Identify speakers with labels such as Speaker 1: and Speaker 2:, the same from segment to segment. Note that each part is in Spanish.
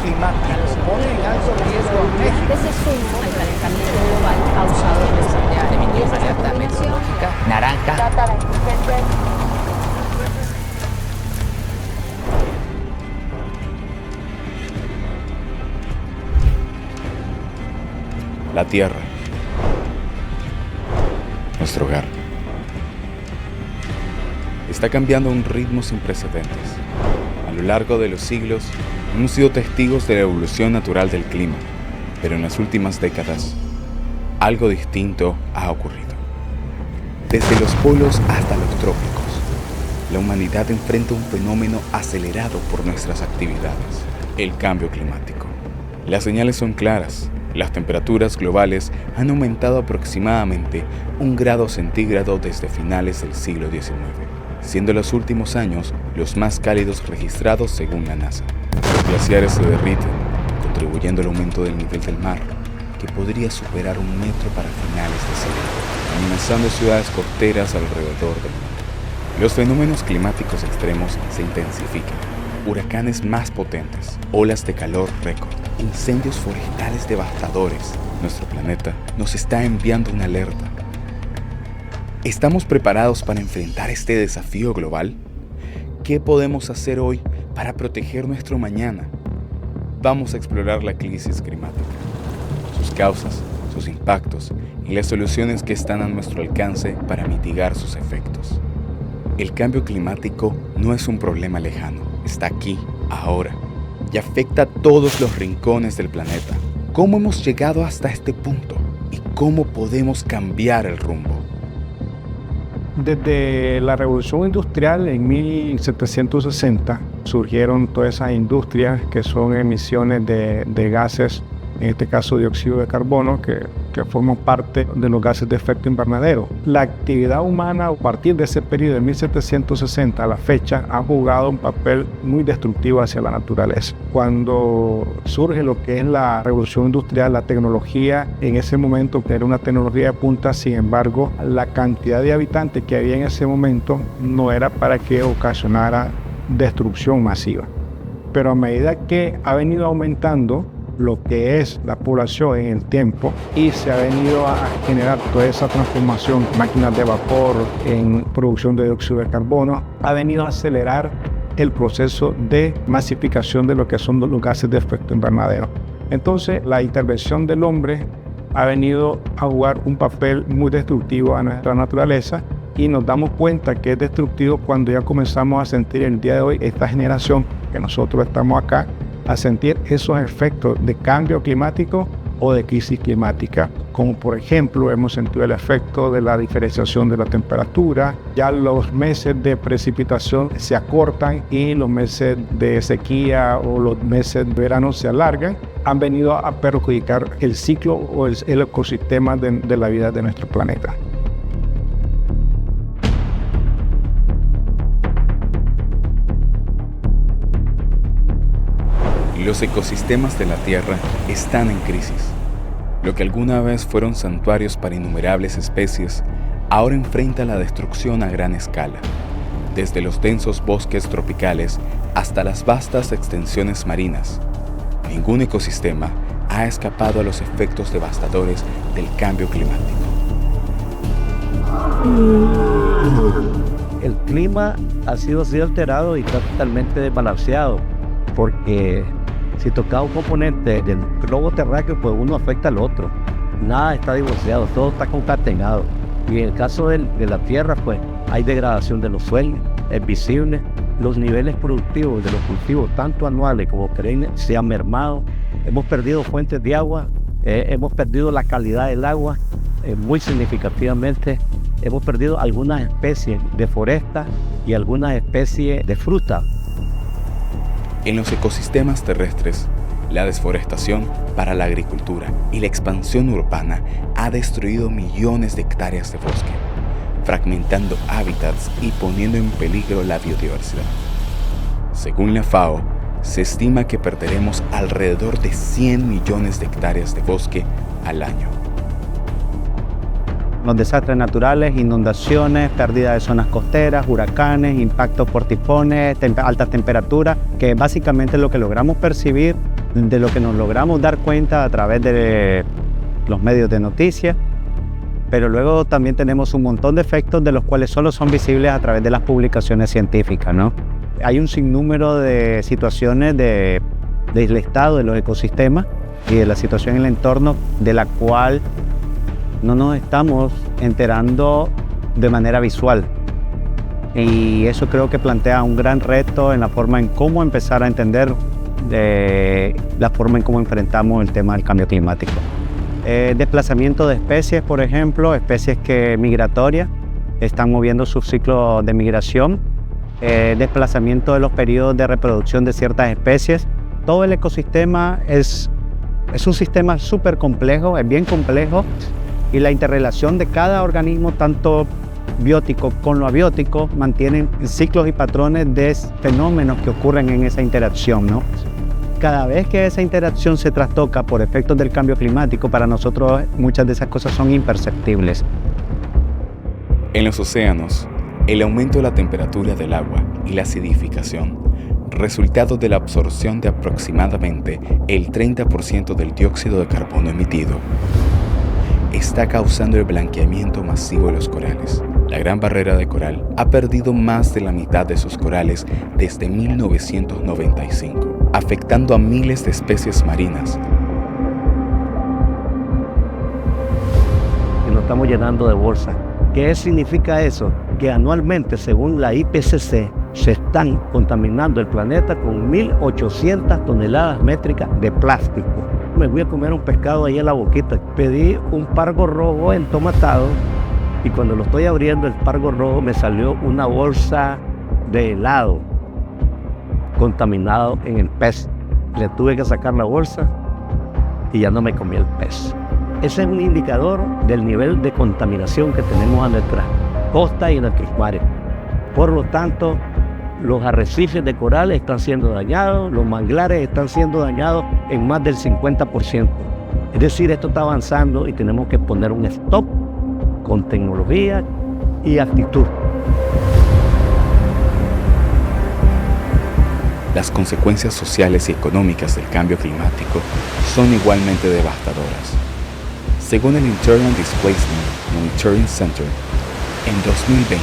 Speaker 1: climático pone en alto riesgo a México.
Speaker 2: Ese suma al calentamiento global causado en nuestra área.
Speaker 3: Emitimos alerta meteorológica naranja.
Speaker 4: La Tierra, nuestro hogar, está cambiando a un ritmo sin precedentes. A lo largo de los siglos, hemos sido testigos de la evolución natural del clima, pero en las últimas décadas, algo distinto ha ocurrido. Desde los polos hasta los trópicos, la humanidad enfrenta un fenómeno acelerado por nuestras actividades, el cambio climático. Las señales son claras. Las temperaturas globales han aumentado aproximadamente 1 grado centígrado desde finales del siglo XIX, siendo los últimos años los más cálidos registrados según la NASA. Los glaciares se derriten, contribuyendo al aumento del nivel del mar, que podría superar 1 metro para finales de siglo, amenazando ciudades costeras alrededor del mundo. Los fenómenos climáticos extremos se intensifican. Huracanes más potentes, olas de calor récord, incendios forestales devastadores. Nuestro planeta nos está enviando una alerta. ¿Estamos preparados para enfrentar este desafío global? ¿Qué podemos hacer hoy para proteger nuestro mañana? Vamos a explorar la crisis climática, sus causas, sus impactos y las soluciones que están a nuestro alcance para mitigar sus efectos. El cambio climático no es un problema lejano, está aquí, ahora, y afecta a todos los rincones del planeta. ¿Cómo hemos llegado hasta este punto? ¿Y cómo podemos cambiar el rumbo?
Speaker 5: Desde la Revolución Industrial en 1760 surgieron todas esas industrias que son emisiones de gases, en este caso dióxido de carbono, que forman parte de los gases de efecto invernadero. La actividad humana a partir de ese periodo de 1760 a la fecha ha jugado un papel muy destructivo hacia la naturaleza. Cuando surge lo que es la revolución industrial, la tecnología en ese momento era una tecnología de punta, sin embargo la cantidad de habitantes que había en ese momento no era para que ocasionara destrucción masiva. Pero a medida que ha venido aumentando lo que es la población en el tiempo y se ha venido a generar toda esa transformación, máquinas de vapor en producción de dióxido de carbono, ha venido a acelerar el proceso de masificación de lo que son los gases de efecto invernadero. Entonces, la intervención del hombre ha venido a jugar un papel muy destructivo a nuestra naturaleza y nos damos cuenta que es destructivo cuando ya comenzamos a sentir el día de hoy, esta generación que nosotros estamos acá, a sentir esos efectos de cambio climático o de crisis climática, como por ejemplo hemos sentido el efecto de la diferenciación de la temperatura, ya los meses de precipitación se acortan y los meses de sequía o los meses de verano se alargan, han venido a perjudicar el ciclo o el ecosistema de la vida de nuestro planeta.
Speaker 4: Los ecosistemas de la Tierra están en crisis. Lo que alguna vez fueron santuarios para innumerables especies, ahora enfrenta la destrucción a gran escala. Desde los densos bosques tropicales hasta las vastas extensiones marinas, ningún ecosistema ha escapado a los efectos devastadores del cambio climático.
Speaker 6: El clima ha sido así alterado y está totalmente desbalanceado, porque si toca un componente del globo terráqueo, pues uno afecta al otro. Nada está divorciado, todo está concatenado. Y en el caso de la tierra, pues hay degradación de los suelos, es visible. Los niveles productivos de los cultivos, tanto anuales como perennes, se han mermado. Hemos perdido fuentes de agua, hemos perdido la calidad del agua muy significativamente. Hemos perdido algunas especies de foresta y algunas especies de fruta.
Speaker 4: En los ecosistemas terrestres, la desforestación para la agricultura y la expansión urbana ha destruido millones de hectáreas de bosque, fragmentando hábitats y poniendo en peligro la biodiversidad. Según la FAO, se estima que perderemos alrededor de 100 millones de hectáreas de bosque al año.
Speaker 7: Los desastres naturales, inundaciones, pérdida de zonas costeras, huracanes, impactos por tifones, altas temperaturas, que básicamente lo que logramos percibir de lo que nos logramos dar cuenta a través de los medios de noticias, pero luego también tenemos un montón de efectos de los cuales solo son visibles a través de las publicaciones científicas, ¿no? Hay un sinnúmero de situaciones del estado de los ecosistemas y de la situación en el entorno de la cual no nos estamos enterando de manera visual. Y eso creo que plantea un gran reto en la forma en cómo empezar a entender la forma en cómo enfrentamos el tema del cambio climático. Desplazamiento de especies, por ejemplo, especies que migratorias están moviendo sus ciclos de migración, desplazamiento de los periodos de reproducción de ciertas especies. Todo el ecosistema es un sistema súper complejo, es bien complejo, y la interrelación de cada organismo, tanto biótico con lo abiótico, mantienen ciclos y patrones de fenómenos que ocurren en esa interacción, ¿no? Cada vez que esa interacción se trastoca por efectos del cambio climático, para nosotros muchas de esas cosas son imperceptibles.
Speaker 4: En los océanos, el aumento de la temperatura del agua y la acidificación, resultado de la absorción de aproximadamente el 30% del dióxido de carbono emitido, está causando el blanqueamiento masivo de los corales. La Gran Barrera de Coral ha perdido más de la mitad de sus corales desde 1995, afectando a miles de especies marinas.
Speaker 6: Y nos estamos llenando de bolsas. ¿Qué significa eso? Que anualmente, según la IPCC, se están contaminando el planeta con 1.800 toneladas métricas de plástico. Me voy a comer un pescado ahí en la boquita. Pedí un pargo rojo entomatado y cuando lo estoy abriendo, el pargo rojo, me salió una bolsa de helado contaminado en el pez. Le tuve que sacar la bolsa y ya no me comí el pez. Ese es un indicador del nivel de contaminación que tenemos a nuestra costa y en nuestros mares. Por lo tanto, los arrecifes de coral están siendo dañados, los manglares están siendo dañados en más del 50%. Es decir, esto está avanzando y tenemos que poner un stop con tecnología y actitud.
Speaker 4: Las consecuencias sociales y económicas del cambio climático son igualmente devastadoras. Según el Internal Displacement Monitoring Center, en 2020,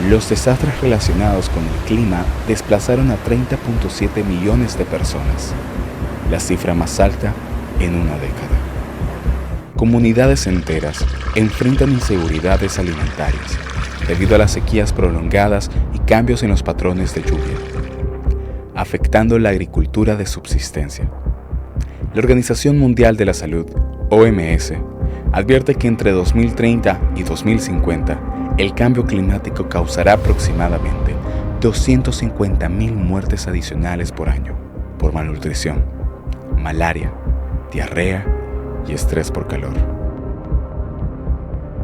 Speaker 4: los desastres relacionados con el clima desplazaron a 30.7 millones de personas, la cifra más alta en una década. Comunidades enteras enfrentan inseguridades alimentarias debido a las sequías prolongadas y cambios en los patrones de lluvia, afectando la agricultura de subsistencia. La Organización Mundial de la Salud, OMS, advierte que entre 2030 y 2050, el cambio climático causará aproximadamente 250.000 muertes adicionales por año por malnutrición, malaria, diarrea y estrés por calor.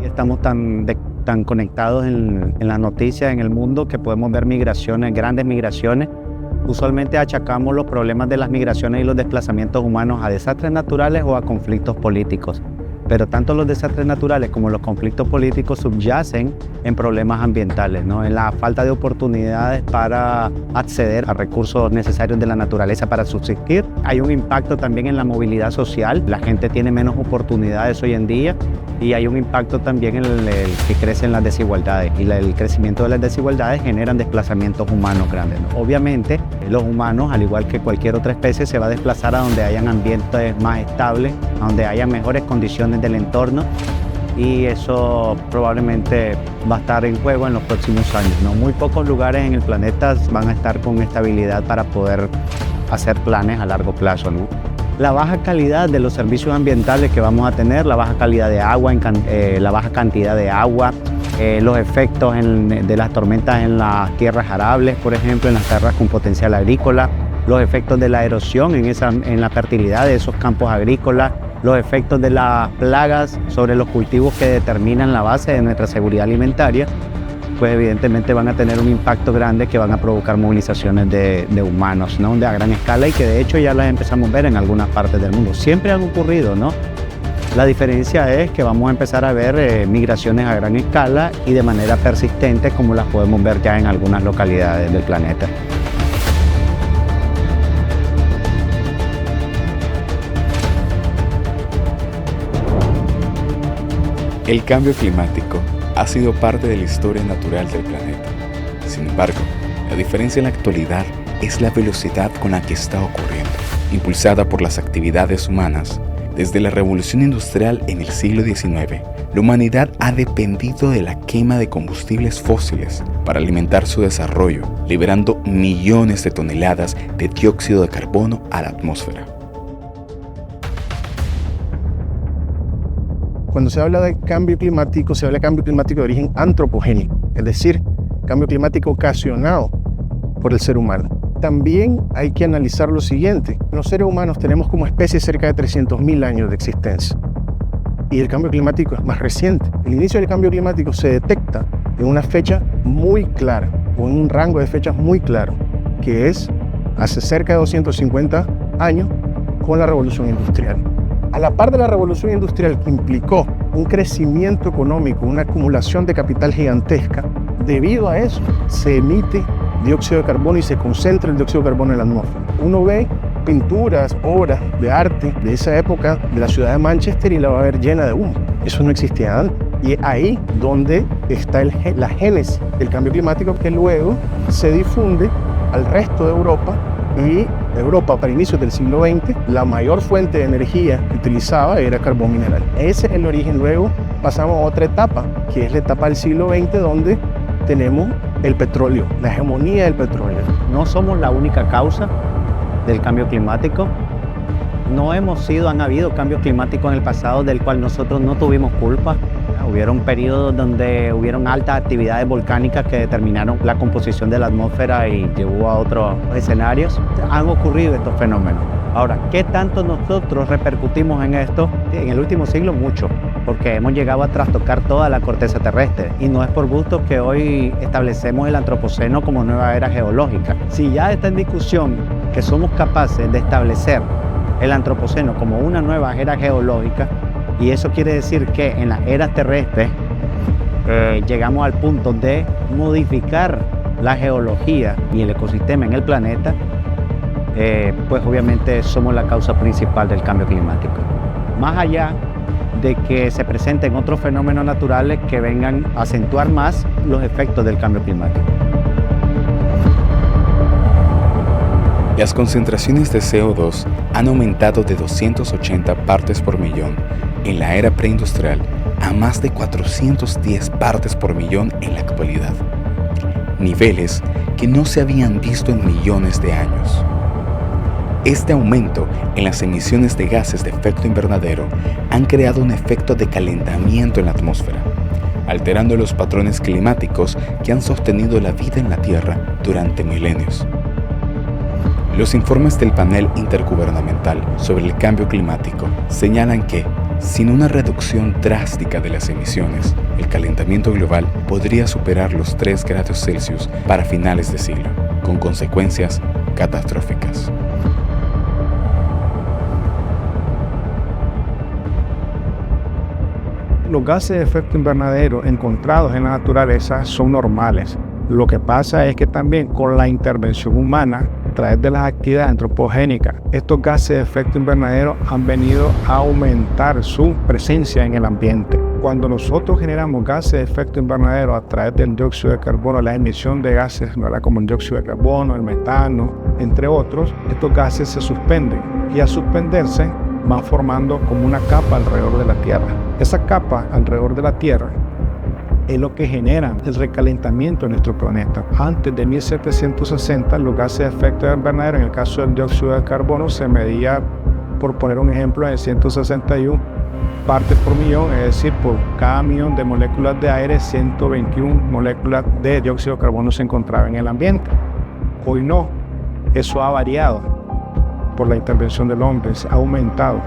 Speaker 7: Estamos tan conectados en las noticias, en el mundo, que podemos ver migraciones, grandes migraciones. Usualmente achacamos los problemas de las migraciones y los desplazamientos humanos a desastres naturales o a conflictos políticos. Pero tanto los desastres naturales como los conflictos políticos subyacen en problemas ambientales, ¿no? En la falta de oportunidades para acceder a recursos necesarios de la naturaleza para subsistir. Hay un impacto también en la movilidad social. La gente tiene menos oportunidades hoy en día y hay un impacto también en el que crecen las desigualdades. Y el crecimiento de las desigualdades generan desplazamientos humanos grandes, ¿no? Obviamente, los humanos, al igual que cualquier otra especie, se va a desplazar a donde hayan ambientes más estables, a donde haya mejores condiciones del entorno, y eso probablemente va a estar en juego en los próximos años, ¿no? Muy pocos lugares en el planeta van a estar con estabilidad para poder hacer planes a largo plazo, ¿no? La baja calidad de los servicios ambientales que vamos a tener, la baja calidad de agua, la baja cantidad de agua, los efectos de las tormentas en las tierras arables, por ejemplo, en las tierras con potencial agrícola, los efectos de la erosión en la fertilidad de esos campos agrícolas, los efectos de las plagas sobre los cultivos que determinan la base de nuestra seguridad alimentaria, pues evidentemente van a tener un impacto grande que van a provocar movilizaciones de humanos, ¿no? A gran escala, y que de hecho ya las empezamos a ver en algunas partes del mundo. Siempre han ocurrido, ¿no? La diferencia es que vamos a empezar a ver migraciones a gran escala y de manera persistente, como las podemos ver ya en algunas localidades del planeta.
Speaker 4: El cambio climático ha sido parte de la historia natural del planeta. Sin embargo, la diferencia en la actualidad es la velocidad con la que está ocurriendo, impulsada por las actividades humanas. Desde la revolución industrial en el siglo XIX, la humanidad ha dependido de la quema de combustibles fósiles para alimentar su desarrollo, liberando millones de toneladas de dióxido de carbono a la atmósfera.
Speaker 8: Cuando se habla de cambio climático, se habla de cambio climático de origen antropogénico, es decir, cambio climático ocasionado por el ser humano. También hay que analizar lo siguiente. Los seres humanos tenemos como especie cerca de 300.000 años de existencia. Y el cambio climático es más reciente. El inicio del cambio climático se detecta en una fecha muy clara, o en un rango de fechas muy claro, que es hace cerca de 250 años con la Revolución Industrial. A la par de la Revolución Industrial, que implicó un crecimiento económico, una acumulación de capital gigantesca, debido a eso se emite dióxido de carbono y se concentra el dióxido de carbono en la atmósfera. Uno ve pinturas, obras de arte de esa época de la ciudad de Manchester y la va a ver llena de humo. Eso no existía antes. Y es ahí donde está la génesis del cambio climático, que luego se difunde al resto de Europa. Y Europa, para inicios del siglo XX, la mayor fuente de energía que utilizaba era carbón mineral. Ese es el origen. Luego pasamos a otra etapa, que es la etapa del siglo XX, donde tenemos el petróleo, la hegemonía del petróleo.
Speaker 7: No somos la única causa del cambio climático. Han habido cambios climáticos en el pasado del cual nosotros no tuvimos culpa. Hubieron periodos donde hubieron altas actividades volcánicas que determinaron la composición de la atmósfera y llevó a otros escenarios. Han ocurrido estos fenómenos. Ahora, ¿qué tanto nosotros repercutimos en esto? En el último siglo mucho, porque hemos llegado a trastocar toda la corteza terrestre y no es por gusto que hoy establecemos el antropoceno como nueva era geológica. Si ya está en discusión que somos capaces de establecer el antropoceno como una nueva era geológica, y eso quiere decir que en las eras terrestres llegamos al punto de modificar la geología y el ecosistema en el planeta, pues obviamente somos la causa principal del cambio climático. Más allá de que se presenten otros fenómenos naturales que vengan a acentuar más los efectos del cambio climático.
Speaker 4: Las concentraciones de CO2 han aumentado de 280 partes por millón en la era preindustrial a más de 410 partes por millón en la actualidad. Niveles que no se habían visto en millones de años. Este aumento en las emisiones de gases de efecto invernadero han creado un efecto de calentamiento en la atmósfera, alterando los patrones climáticos que han sostenido la vida en la Tierra durante milenios. Los informes del Panel Intergubernamental sobre el Cambio Climático señalan que, sin una reducción drástica de las emisiones, el calentamiento global podría superar los 3 grados Celsius para finales de siglo, con consecuencias catastróficas.
Speaker 5: Los gases de efecto invernadero encontrados en la naturaleza son normales. Lo que pasa es que también con la intervención humana, a través de las actividades antropogénicas, estos gases de efecto invernadero han venido a aumentar su presencia en el ambiente. Cuando nosotros generamos gases de efecto invernadero a través del dióxido de carbono, la emisión de gases, ¿verdad?, como el dióxido de carbono, el metano, entre otros, estos gases se suspenden y al suspenderse van formando como una capa alrededor de la Tierra. Esa capa alrededor de la Tierra es lo que genera el recalentamiento en nuestro planeta. Antes de 1760, los gases de efecto invernadero, en el caso del dióxido de carbono, se medía, por poner un ejemplo, en 161 partes por millón, es decir, por cada millón de moléculas de aire, 121 moléculas de dióxido de carbono se encontraban en el ambiente. Hoy no, eso ha variado por la intervención del hombre, se ha aumentado.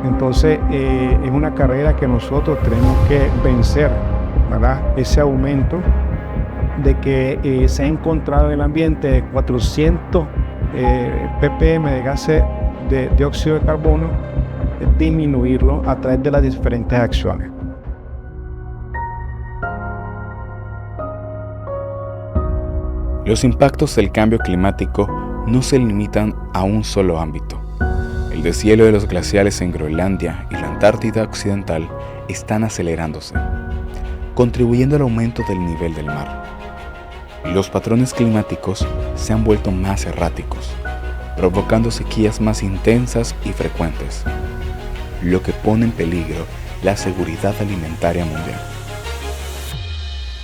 Speaker 5: Entonces, es una carrera que nosotros tenemos que vencer, ¿verdad? Ese aumento de que se ha encontrado en el ambiente de 400 ppm de gases de dióxido de carbono, disminuirlo a través de las diferentes acciones.
Speaker 4: Los impactos del cambio climático no se limitan a un solo ámbito. El deshielo de los glaciares en Groenlandia y la Antártida Occidental están acelerándose, contribuyendo al aumento del nivel del mar. Los patrones climáticos se han vuelto más erráticos, provocando sequías más intensas y frecuentes, lo que pone en peligro la seguridad alimentaria mundial.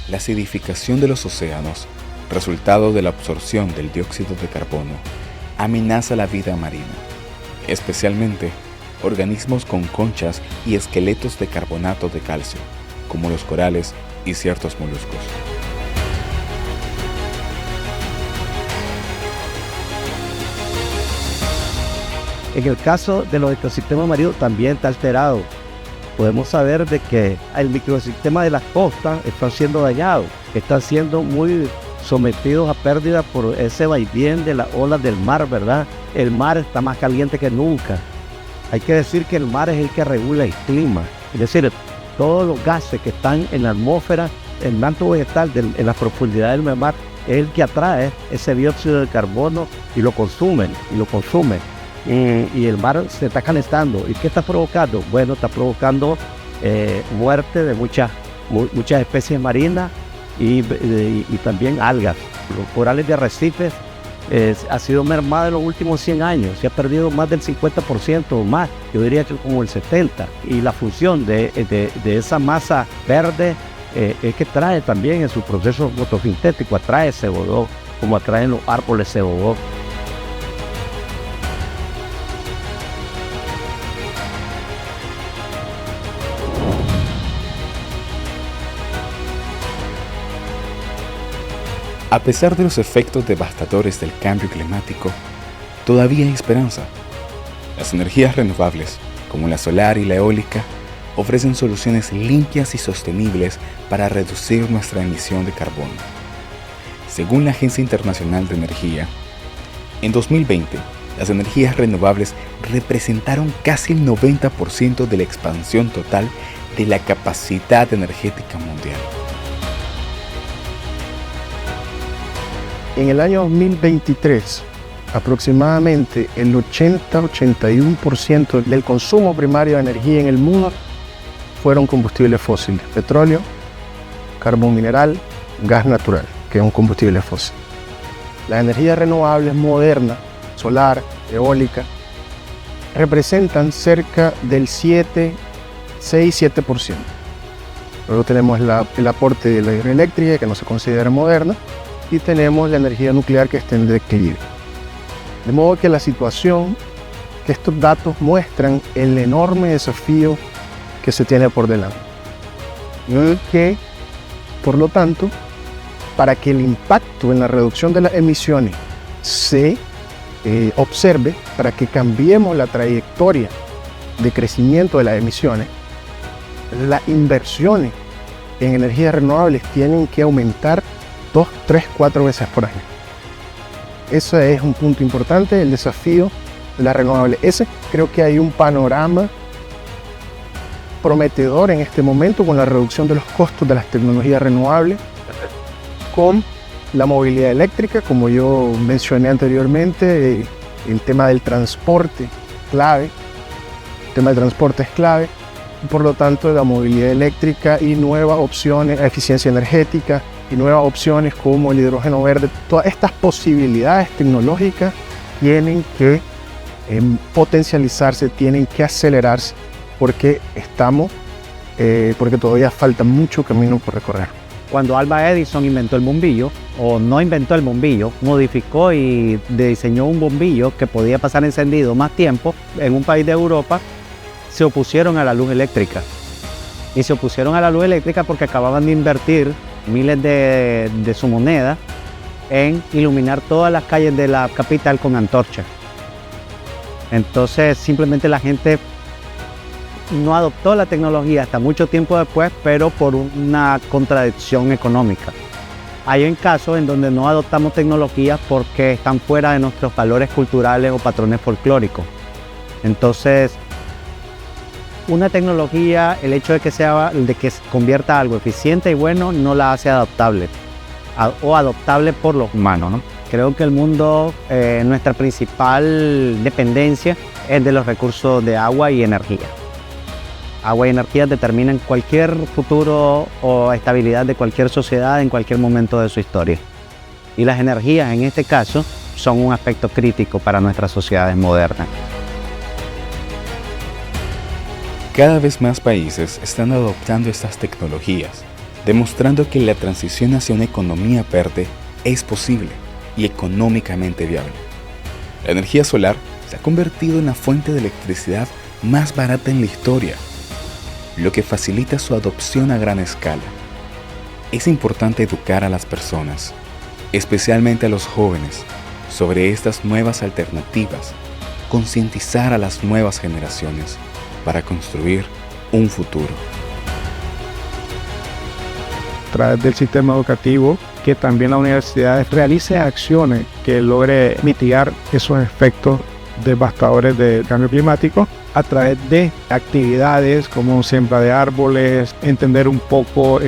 Speaker 4: La acidificación de los océanos, resultado de la absorción del dióxido de carbono, amenaza la vida marina, especialmente organismos con conchas y esqueletos de carbonato de calcio, como los corales y ciertos moluscos.
Speaker 6: En el caso de los ecosistemas marinos también está alterado. Podemos saber de que el microecosistema de las costas está siendo dañado, están siendo muy sometidos a pérdida por ese vaivén de las olas del mar, ¿verdad? El mar está más caliente que nunca. Hay que decir que el mar es el que regula el clima, es decir, todos los gases que están en la atmósfera, el manto vegetal en la profundidad del mar, es el que atrae ese dióxido de carbono y lo consume. Y el mar se está calentando. ¿Y qué está provocando? Bueno, está provocando muerte de muchas especies marinas y también algas. Los corales de arrecifes ha sido mermado en los últimos 100 años. Se ha perdido más del 50% o más, yo diría que como el 70%. Y la función de esa masa verde es que trae también en su proceso fotosintético, atrae CO2, como atraen los árboles CO2.
Speaker 4: A pesar de los efectos devastadores del cambio climático, todavía hay esperanza. Las energías renovables, como la solar y la eólica, ofrecen soluciones limpias y sostenibles para reducir nuestra emisión de carbono. Según la Agencia Internacional de Energía, en 2020, las energías renovables representaron casi el 90% de la expansión total de la capacidad energética mundial.
Speaker 8: En el año 2023, aproximadamente el 80-81% del consumo primario de energía en el mundo fueron combustibles fósiles, petróleo, carbón mineral, gas natural, que es un combustible fósil. Las energías renovables modernas, solar, eólica, representan cerca del 6-7%. Luego tenemos el aporte de la hidroeléctrica, que no se considera moderna, y tenemos la energía nuclear, que está en declive. De modo que la situación, que estos datos muestran el enorme desafío que se tiene por delante. Y que, por lo tanto, para que el impacto en la reducción de las emisiones se observe, para que cambiemos la trayectoria de crecimiento de las emisiones, las inversiones en energías renovables tienen que aumentar 2, 3, 4 veces por año. Ese es un punto importante, el desafío de la renovable. Creo que hay un panorama prometedor en este momento con la reducción de los costos de las tecnologías renovables, con la movilidad eléctrica, como yo mencioné anteriormente, el tema del transporte clave. El tema del transporte es clave, y por lo tanto la movilidad eléctrica y nuevas opciones, eficiencia energética, y nuevas opciones como el hidrógeno verde. Todas estas posibilidades tecnológicas tienen que potencializarse, tienen que acelerarse, porque todavía falta mucho camino por recorrer.
Speaker 7: Cuando Alva Edison inventó el bombillo, o no inventó el bombillo, modificó y diseñó un bombillo que podía pasar encendido más tiempo, en un país de Europa se opusieron a la luz eléctrica. Y se opusieron a la luz eléctrica porque acababan de invertir miles de su moneda en iluminar todas las calles de la capital con antorchas. Entonces simplemente la gente no adoptó la tecnología hasta mucho tiempo después, pero por una contradicción económica. Hay casos en donde no adoptamos tecnologías porque están fuera de nuestros valores culturales o patrones folclóricos. Entonces, una tecnología, el hecho de que se convierta algo eficiente y bueno, no la hace adaptable o adoptable por los humanos, ¿no? Creo que el mundo, nuestra principal dependencia es de los recursos de agua y energía. Agua y energía determinan cualquier futuro o estabilidad de cualquier sociedad en cualquier momento de su historia. Y las energías, en este caso, son un aspecto crítico para nuestras sociedades modernas.
Speaker 4: Cada vez más países están adoptando estas tecnologías, demostrando que la transición hacia una economía verde es posible y económicamente viable. La energía solar se ha convertido en la fuente de electricidad más barata en la historia, lo que facilita su adopción a gran escala. Es importante educar a las personas, especialmente a los jóvenes, sobre estas nuevas alternativas, concientizar a las nuevas generaciones para construir un futuro.
Speaker 5: A través del sistema educativo, que también la universidad realice acciones que logre mitigar esos efectos devastadores del cambio climático a través de actividades como siembra de árboles, entender un poco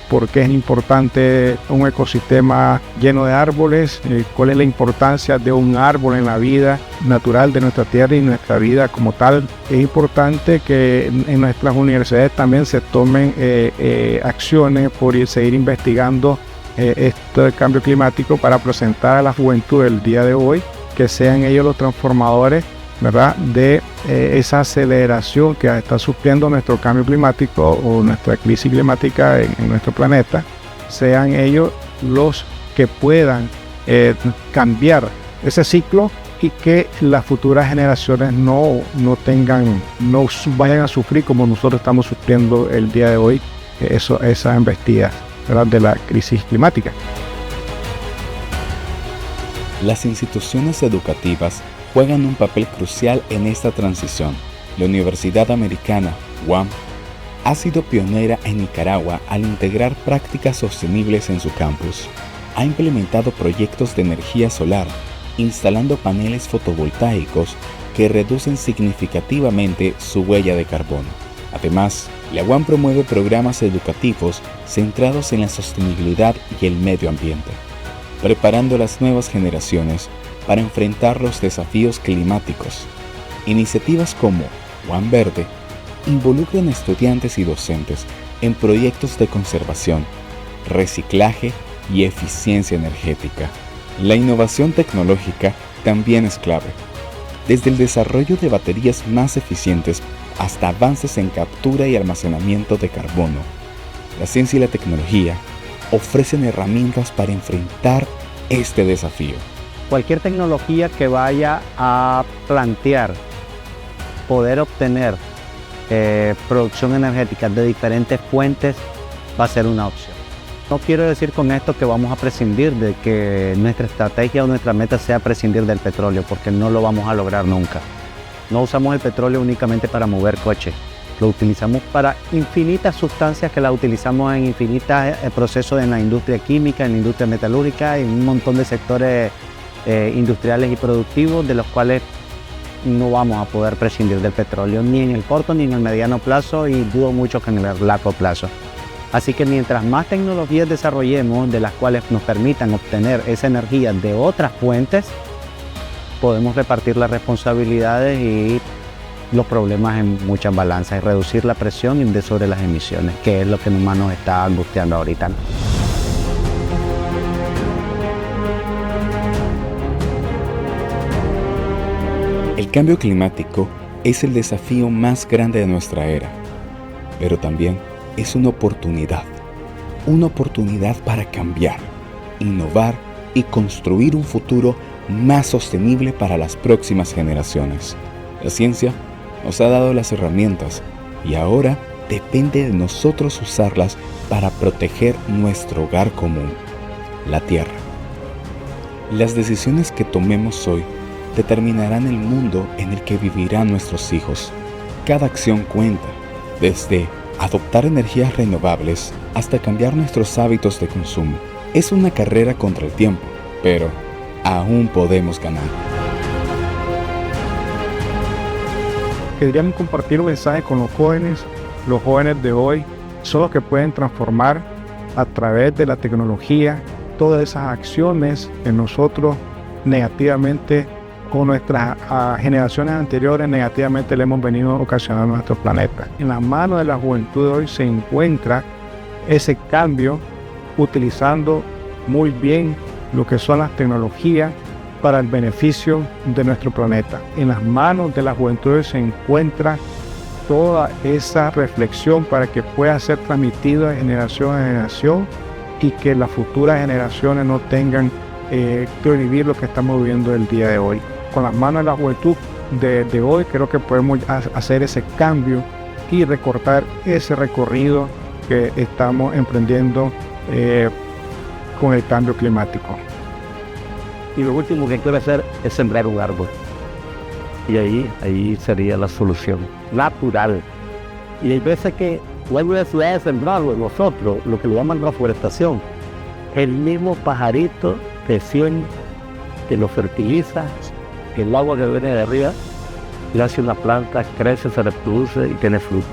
Speaker 5: por qué es importante un ecosistema lleno de árboles, cuál es la importancia de un árbol en la vida natural de nuestra tierra y nuestra vida como tal. Es importante que en nuestras universidades también se tomen acciones por seguir investigando esto del cambio climático para presentar a la juventud del día de hoy que sean ellos los transformadores, ¿verdad?, de esa aceleración que está sufriendo nuestro cambio climático o nuestra crisis climática en nuestro planeta, sean ellos los que puedan cambiar ese ciclo y que las futuras generaciones no vayan a sufrir como nosotros estamos sufriendo el día de hoy, esas embestidas, ¿verdad?, de la crisis climática.
Speaker 4: Las instituciones educativas juegan un papel crucial en esta transición. La Universidad Americana, UAM, ha sido pionera en Nicaragua al integrar prácticas sostenibles en su campus. Ha implementado proyectos de energía solar, instalando paneles fotovoltaicos que reducen significativamente su huella de carbono. Además, la UAM promueve programas educativos centrados en la sostenibilidad y el medio ambiente, preparando a las nuevas generaciones para enfrentar los desafíos climáticos. Iniciativas como UAM Verde involucran a estudiantes y docentes en proyectos de conservación, reciclaje y eficiencia energética. La innovación tecnológica también es clave, desde el desarrollo de baterías más eficientes hasta avances en captura y almacenamiento de carbono. La ciencia y la tecnología ofrecen herramientas para enfrentar este desafío.
Speaker 7: Cualquier tecnología que vaya a plantear poder obtener producción energética de diferentes fuentes va a ser una opción. No quiero decir con esto que vamos a prescindir de que nuestra estrategia o nuestra meta sea prescindir del petróleo, porque no lo vamos a lograr nunca. No usamos el petróleo únicamente para mover coches. Lo utilizamos para infinitas sustancias que la utilizamos en infinitos procesos en la industria química, en la industria metalúrgica, en un montón de sectores industriales y productivos de los cuales no vamos a poder prescindir del petróleo ni en el corto ni en el mediano plazo y dudo mucho que en el largo plazo. Así que mientras más tecnologías desarrollemos de las cuales nos permitan obtener esa energía de otras fuentes, podemos repartir las responsabilidades y los problemas en muchas balanzas y reducir la presión sobre las emisiones, que es lo que más nos está angustiando ahorita.
Speaker 4: El cambio climático es el desafío más grande de nuestra era, pero también es una oportunidad para cambiar, innovar y construir un futuro más sostenible para las próximas generaciones. La ciencia nos ha dado las herramientas y ahora depende de nosotros usarlas para proteger nuestro hogar común, la Tierra. Las decisiones que tomemos hoy determinarán el mundo en el que vivirán nuestros hijos. Cada acción cuenta, desde adoptar energías renovables hasta cambiar nuestros hábitos de consumo. Es una carrera contra el tiempo, pero aún podemos ganar.
Speaker 5: Queríamos compartir un mensaje con los jóvenes. Los jóvenes de hoy son los que pueden transformar a través de la tecnología todas esas acciones que nosotros negativamente con nuestras generaciones anteriores negativamente le hemos venido ocasionando a nuestro planeta. En las manos de la juventud de hoy se encuentra ese cambio utilizando muy bien lo que son las tecnologías para el beneficio de nuestro planeta. En las manos de la juventud de hoy se encuentra toda esa reflexión para que pueda ser transmitida de generación a generación y que las futuras generaciones no tengan que vivir lo que estamos viviendo el día de hoy. Con las manos de la juventud de hoy creo que podemos hacer ese cambio y recortar ese recorrido que estamos emprendiendo con el cambio climático.
Speaker 6: Y lo último que quiero hacer es sembrar un árbol. Y ahí sería la solución natural. Y hay veces que no hay necesidad de sembrarlo nosotros, lo que le llaman reforestación. El mismo pajarito que lo fertiliza, que el agua que viene de arriba, le hace una planta, crece, se reproduce y tiene fruto.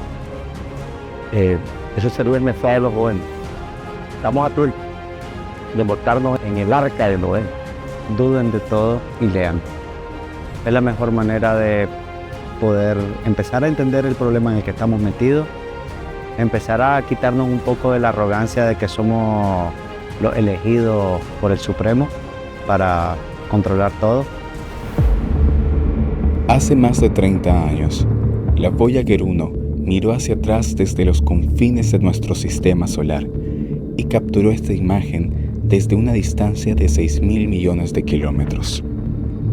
Speaker 6: Ese sería el mensaje de los jóvenes. Estamos a turno de montarnos en el arca de Noé.
Speaker 7: Duden de todo y lean. Es la mejor manera de poder empezar a entender el problema en el que estamos metidos, empezar a quitarnos un poco de la arrogancia de que somos los elegidos por el Supremo para controlar todo.
Speaker 4: Hace más de 30 años, la Voyager 1 miró hacia atrás desde los confines de nuestro sistema solar y capturó esta imagen desde una distancia de 6.000 millones de kilómetros.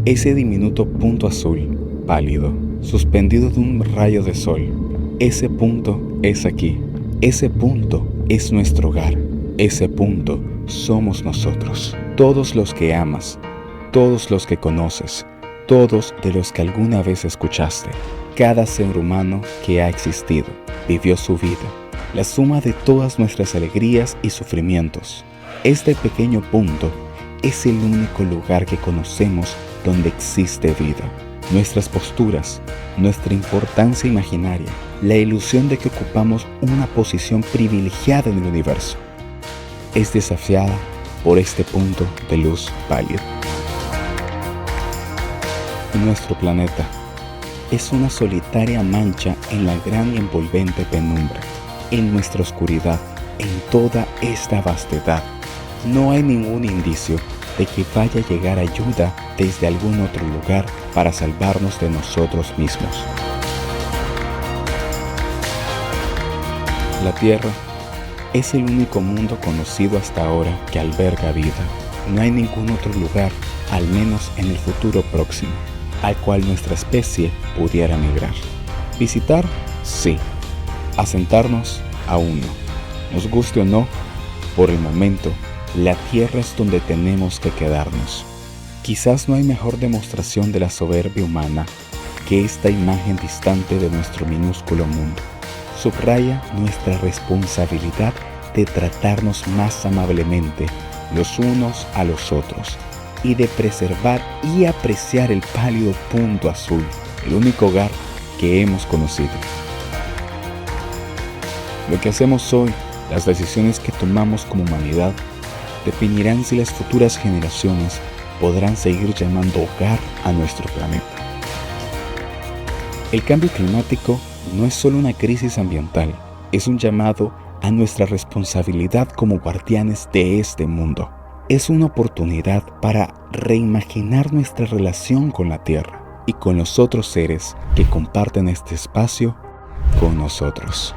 Speaker 4: Ese diminuto punto azul, pálido, suspendido de un rayo de sol, ese punto es aquí. Ese punto es nuestro hogar. Ese punto somos nosotros. Todos los que amas, todos los que conoces, todos de los que alguna vez escuchaste. Cada ser humano que ha existido vivió su vida, la suma de todas nuestras alegrías y sufrimientos. Este pequeño punto es el único lugar que conocemos donde existe vida. Nuestras posturas, nuestra importancia imaginaria, la ilusión de que ocupamos una posición privilegiada en el universo, es desafiada por este punto de luz pálido. Nuestro planeta es una solitaria mancha en la gran y envolvente penumbra. En nuestra oscuridad, en toda esta vastedad, no hay ningún indicio de que vaya a llegar ayuda desde algún otro lugar para salvarnos de nosotros mismos. La Tierra es el único mundo conocido hasta ahora que alberga vida. No hay ningún otro lugar, al menos en el futuro próximo, al cual nuestra especie pudiera migrar. Visitar, sí. Asentarnos, aún no. Nos guste o no, por el momento, la Tierra es donde tenemos que quedarnos. Quizás no hay mejor demostración de la soberbia humana que esta imagen distante de nuestro minúsculo mundo. Subraya nuestra responsabilidad de tratarnos más amablemente los unos a los otros y de preservar y apreciar el pálido punto azul, el único hogar que hemos conocido. Lo que hacemos hoy, las decisiones que tomamos como humanidad, definirán si las futuras generaciones podrán seguir llamando hogar a nuestro planeta. El cambio climático no es solo una crisis ambiental, es un llamado a nuestra responsabilidad como guardianes de este mundo. Es una oportunidad para reimaginar nuestra relación con la Tierra y con los otros seres que comparten este espacio con nosotros.